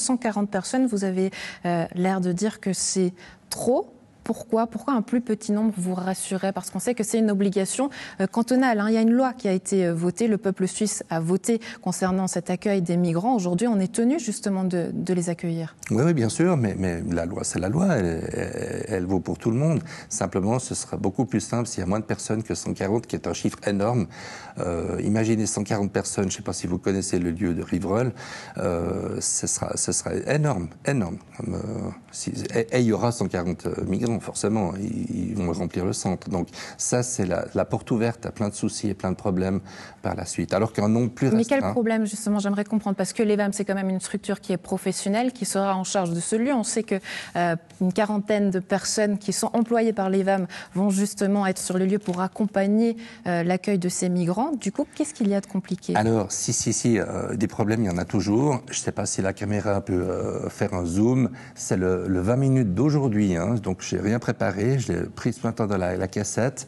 140 personnes. Vous avez l'air de dire que c'est trop. Pourquoi un plus petit nombre vous rassurait? Parce qu'on sait que c'est une obligation cantonale. Il y a une loi qui a été votée, le peuple suisse a voté concernant cet accueil des migrants. Aujourd'hui, on est tenu justement de les accueillir. Oui, bien sûr, mais la loi, c'est la loi, elle vaut pour tout le monde. Simplement, ce sera beaucoup plus simple s'il y a moins de personnes que 140, qui est un chiffre énorme. Imaginez 140 personnes, je ne sais pas si vous connaissez le lieu de Rivreul, ce sera énorme. Et il y aura 140 migrants, forcément, ils vont remplir le centre. Donc ça, c'est la porte ouverte à plein de soucis et plein de problèmes par la suite. Alors qu'un nombre plus restreint... Mais quel problème, justement, j'aimerais comprendre, parce que l'EVAM, c'est quand même une structure qui est professionnelle, qui sera en charge de ce lieu. On sait qu'une quarantaine de personnes qui sont employées par l'EVAM vont justement être sur le lieu pour accompagner l'accueil de ces migrants. Du coup, qu'est-ce qu'il y a de compliqué? Alors, si, des problèmes, il y en a toujours. Je ne sais pas si la caméra peut faire un zoom. C'est le 20 minutes d'aujourd'hui, donc je n'ai rien préparé, je l'ai pris ce matin dans la cassette.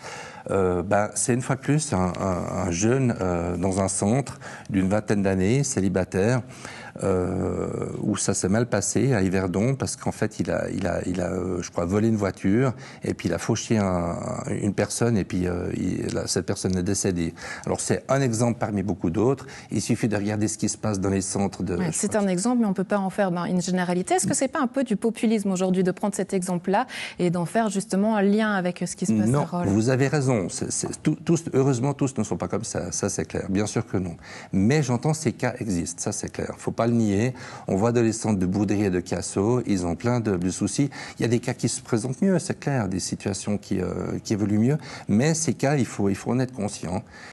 C'est une fois de plus un jeune dans un centre d'une vingtaine d'années, célibataire, où ça s'est mal passé à Yverdon parce qu'en fait il a je crois volé une voiture et puis il a fauché une personne et puis cette personne est décédée. Alors c'est un exemple parmi beaucoup d'autres. Il suffit de regarder ce qui se passe dans les centres de... Ouais, c'est un exemple, mais on ne peut pas en faire une généralité. Est-ce que c'est pas un peu du populisme aujourd'hui de prendre cet exemple-là et d'en faire justement un lien avec ce qui se passe à Rolle? Non, vous avez raison. Heureusement, tous ne sont pas comme ça. Ça, c'est clair. Bien sûr que non. Mais j'entends ces cas existent. Ça, c'est clair. Il ne faut pas le nier. On voit dans les centres de Boudry et de Cassaux, ils ont plein de soucis. Il y a des cas qui se présentent mieux, c'est clair, des situations qui évoluent mieux. Mais ces cas, il faut en être conscient.